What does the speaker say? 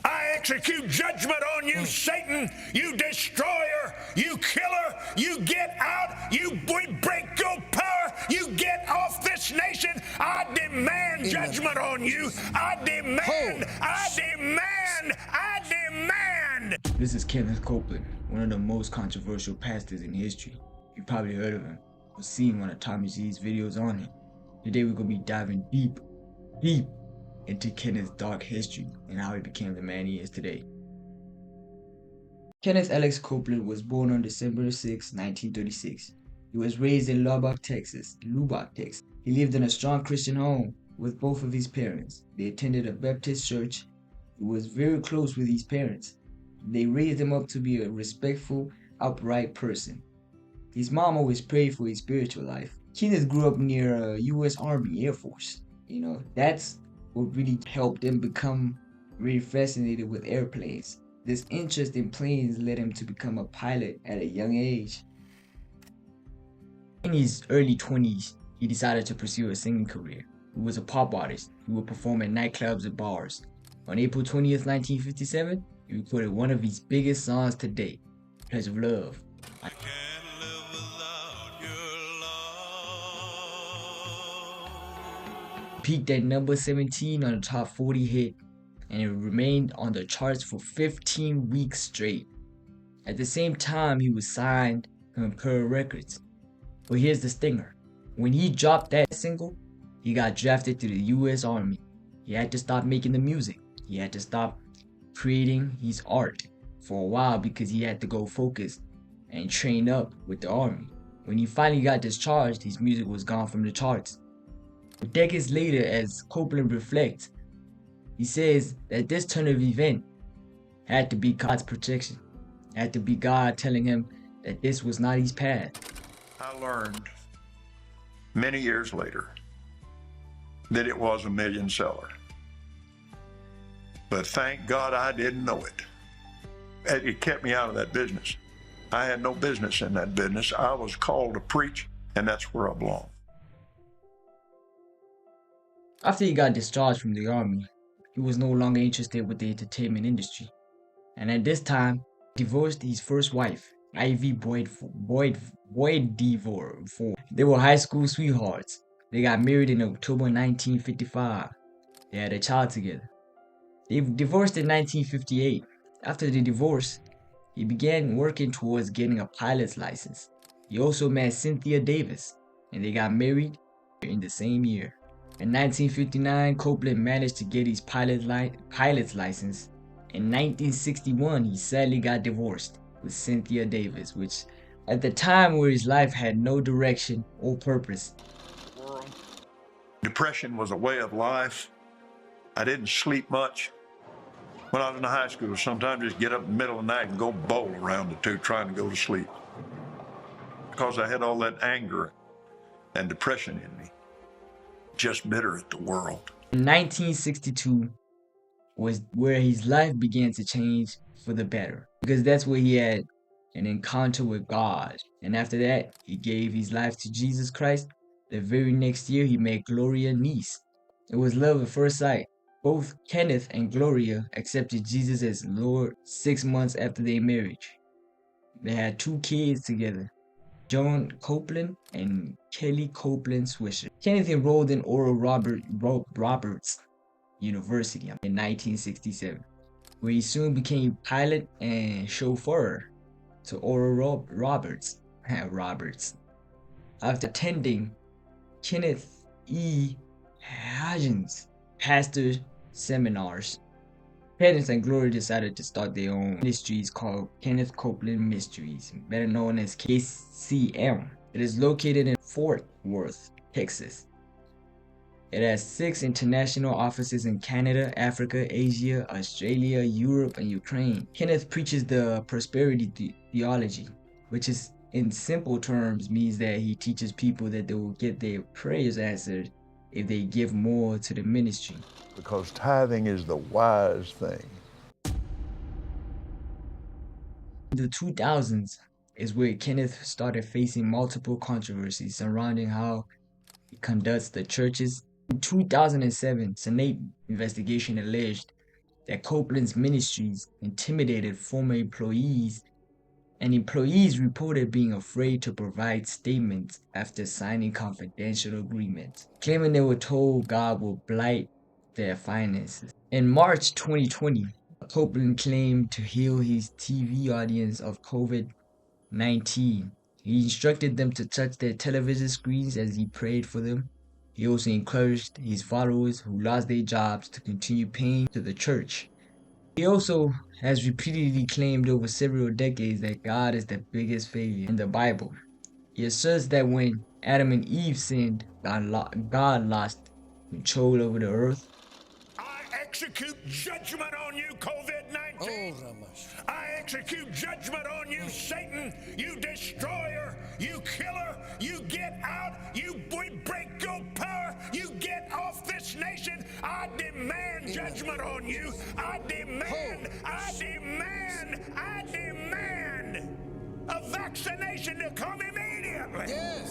I execute judgment on you, Satan, you destroyer, you killer, you get out, we break your power, you get off this nation. I demand judgment on you. I demand. This is Kenneth Copeland, one of the most controversial pastors in history. You probably heard of him or seen one of Tommy G's videos on him. Today we're going to be diving deep into Kenneth's dark history and how he became the man he is today. Kenneth Alex Copeland was born on December 6, 1936. He was raised in Lubbock, Texas. He lived in a strong Christian home with both of his parents. They attended a Baptist church. He was very close with his parents. They raised him up to be a respectful, upright person. His mom always prayed for his spiritual life. Kenneth grew up near a U.S. Army Air Force. That's what really helped him become really fascinated with airplanes. This interest in planes led him to become a pilot at a young age. In his early 20s, he decided to pursue a singing career. He was a pop artist. He would perform at nightclubs and bars. On April 20th, 1957, he recorded one of his biggest songs to date, Pledge of Love. I can't live without your love. Peaked at number 17 on the top 40 hit, and it remained on the charts for 15 weeks straight. At the same time, he was signed to Imperial Records. But here's the stinger. When he dropped that single, he got drafted to the U.S. Army. He had to stop making the music. He had to stop creating his art for a while because he had to go focus and train up with the army. When he finally got discharged, his music was gone from the charts. Decades later, as Copeland reflects, he says that this turn of event had to be God's protection. It had to be God telling him that this was not his path. I learned many years later that it was a million seller. But thank God I didn't know it. It kept me out of that business. I had no business in that business. I was called to preach, and that's where I belong. After he got discharged from the army, he was no longer interested with the entertainment industry. And at this time, he divorced his first wife, Ivy Boyd DeVore. They were high school sweethearts. They got married in October 1955. They had a child together. They divorced in 1958. After the divorce, he began working towards getting a pilot's license. He also met Cynthia Davis, and they got married in the same year. In 1959, Copeland managed to get his pilot's license. In 1961, he sadly got divorced with Cynthia Davis, which at the time where his life had no direction or purpose. Depression was a way of life. I didn't sleep much. When I was in high school, sometimes just get up in the middle of the night and go bowl around the two trying to go to sleep. Because I had all that anger and depression in me. Just bitter at the world. In 1962 was where his life began to change for the better. Because that's where he had an encounter with God. And after that, he gave his life to Jesus Christ. The very next year, he met Gloria Niece. It was love at first sight. Both Kenneth and Gloria accepted Jesus as Lord 6 months after their marriage. They had 2 kids together, John Copeland and Kelly Copeland Swisher. Kenneth enrolled in Oral Roberts University in 1967, where he soon became pilot and chauffeur to Oral Roberts. After attending Kenneth E. Hagen's pastor seminars, Kenneth and Gloria decided to start their own ministries called Kenneth Copeland Ministries, better known as KCM. It is located in Fort Worth, Texas. It has 6 international offices in Canada, Africa, Asia, Australia, Europe, and Ukraine. Kenneth preaches the prosperity theology, which is in simple terms means that he teaches people that they will get their prayers answered if they give more to the ministry. Because tithing is the wise thing. The 2000s is where Kenneth started facing multiple controversies surrounding how he conducts the churches. In 2007, Senate investigation alleged that Copeland's ministries intimidated former employees, and employees reported being afraid to provide statements after signing confidential agreements, claiming they were told God would blight their finances. In March 2020, Copeland claimed to heal his TV audience of COVID-19. He instructed them to touch their television screens as he prayed for them. He also encouraged his followers who lost their jobs to continue paying to the church. He also has repeatedly claimed over several decades that God is the biggest failure in the Bible. He asserts that when Adam and Eve sinned, God lost control over the earth. I execute judgment on you, COVID-19. I execute judgment on you, Satan, you destroyer, you killer, you get out, we break your power, you get off this nation. I demand judgment on you. I demand a vaccination to come immediately. Yes.